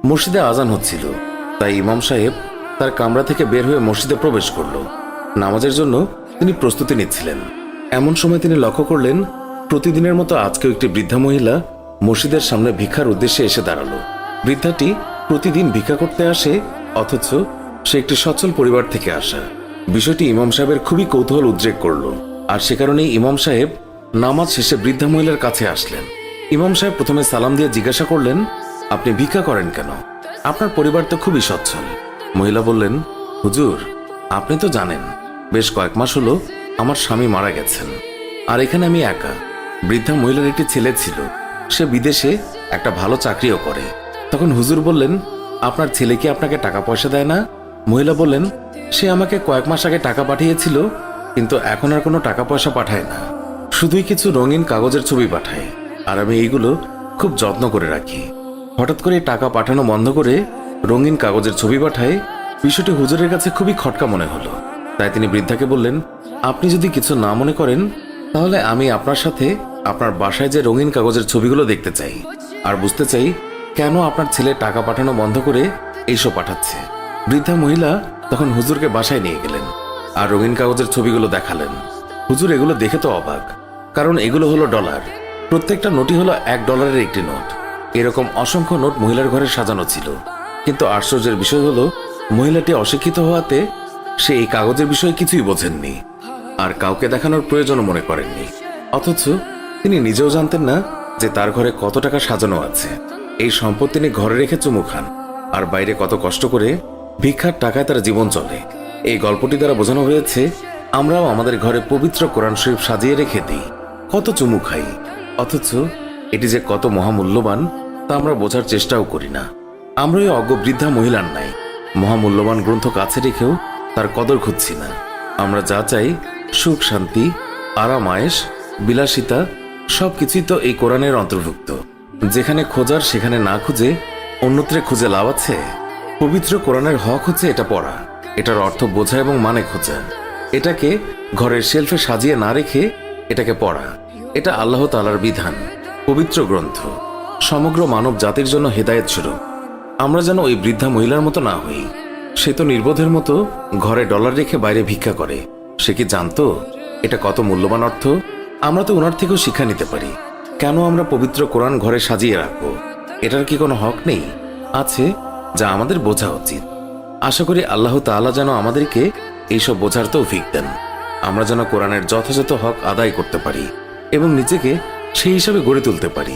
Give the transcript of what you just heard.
মসজিদে আজান হচ্ছিল, তাই ইমাম সাহেব তার কামরা থেকে বের হয়ে মসজিদে প্রবেশ করল। নামাজের জন্য তিনি প্রস্তুতি নিচ্ছিলেন। এমন সময় তিনি লক্ষ্য করলেন প্রতিদিনের মতো আজকেও একটি বৃদ্ধা মহিলা মসজিদের সামনে ভিক্ষার উদ্দেশ্যে এসে দাঁড়ালো। বৃদ্ধাটি প্রতিদিন ভিক্ষা করতে আসে, অথচ সে একটি সচ্ছল পরিবার থেকে আসা। বিষয়টি ইমাম সাহেবের খুবই কৌতূহল উদ্রেক করল, আর সে কারণেই ইমাম সাহেব নামাজ শেষে বৃদ্ধা মহিলার কাছে আসলেন। ইমাম সাহেব প্রথমে সালাম দিয়ে জিজ্ঞাসা করলেন, আপনি ভিক্ষা করেন কেন? আপনার পরিবার তো খুবই সচ্ছল। মহিলা বললেন, হুজুর, আপনি তো জানেন বেশ কয়েক মাস হলো আমার স্বামী মারা গেছেন, আর এখানে আমি একা। বৃদ্ধা মহিলার একটি ছেলে ছিল, সে বিদেশে একটা ভালো চাকরিও করে। তখন হুজুর বললেন, আপনার ছেলে কি আপনাকে টাকা পয়সা দেয় না? মহিলা বললেন, সে আমাকে কয়েক মাস আগে টাকা পাঠিয়েছিল, কিন্তু এখন আর কোনো টাকা পয়সা পাঠায় না, শুধুই কিছু রঙিন কাগজের ছবি পাঠায়, আর আমি এইগুলো খুব যত্ন করে রাখি। হঠাৎ করে টাকা পাঠানো বন্ধ করে রঙিন কাগজের ছবি পাঠায়, বিষয়টি হুজুরের কাছে খুবই খটকা মনে হলো। তাই তিনি বৃদ্ধাকে বললেন, আপনি যদি কিছু না মনে করেন, তাহলে আমি আপনার সাথে আপনার বাসায় যে রঙিন কাগজের ছবিগুলো দেখতে চাই, আর বুঝতে চাই কেন আপনার ছেলে টাকা পাঠানো বন্ধ করে এইসব পাঠাচ্ছে। বৃদ্ধা মহিলা তখন হুজুরকে বাসায় নিয়ে গেলেন আর রঙিন কাগজের ছবিগুলো দেখালেন। হুজুর এগুলো দেখে তো অবাক, কারণ এগুলো হলো ডলার। প্রত্যেকটা নোটই হলো $1 একটি নোট। এরকম অসংখ্য নোট মহিলার ঘরে সাজানো ছিল, কিন্তু আশ্চর্যের বিষয় হলো মহিলাটি অশিক্ষিত হওয়াতে সে এই কাগজের বিষয়ে কিছুই বোঝেননি, আর কাউকে দেখানোর প্রয়োজনও মনে করেননি। অথচ তিনি নিজেও জানতেন না যে তার ঘরে কত টাকা সাজানো আছে। এই সম্পদ তিনি ঘরে রেখে চুমু খান, আর বাইরে কত কষ্ট করে ভিক্ষার টাকায় তার জীবন চলে। এই গল্পটি দ্বারা বোঝানো হয়েছে আমরাও আমাদের ঘরে পবিত্র কোরআন শরীফ সাজিয়ে রেখে দিই, কত চুমু খাই, অথচ এটি যে কত মহামূল্যবান তা আমরা বোঝার চেষ্টাও করি না। আমরা এই অজ্ঞ বৃদ্ধা মহিলার নাই মহামূল্যবান গ্রন্থ কাছে রেখেও তার কদর খুঁজছি না। আমরা যা চাই, সুখ, শান্তি, আরাম, আয়েশ, বিলাসিতা, সবকিছুই তো এই কোরআনের অন্তর্ভুক্ত। যেখানে খোঁজার সেখানে না খুঁজে অন্যত্রে খুঁজে লাভ আছে? পবিত্র কোরআনের হক হচ্ছে এটা পড়া, এটার অর্থ বোঝা এবং মানে খোঁজা। এটাকে ঘরের শেলফে সাজিয়ে না রেখে এটাকে পড়া। এটা আল্লাহ তাআলার বিধান, পবিত্র গ্রন্থ, সমগ্র মানব জাতির জন্য হেদায়েত স্বরূপ। আমরা যেন ওই বৃদ্ধা মহিলার মতো না হই। সে তো নির্বোধের মতো ঘরে ডলার রেখে বাইরে ভিক্ষা করে। সে কি জানতো এটা কত মূল্যবান অর্থ? আমরা তো ওনার থেকেও শিক্ষা নিতে পারি। কেন আমরা পবিত্র কোরআন ঘরে সাজিয়ে রাখবো? এটার কি কোনো হক নেই? আছে, যা আমাদের বোঝা উচিত। আশা করি আল্লাহ তাআলা যেন আমাদেরকে এইসব বোঝার তৌফিক দেন। আমরা যেন কোরআনের যথাযথ হক আদায় করতে পারি এবং নিজেকে সেই হিসাবে গড়ে তুলতে পারি।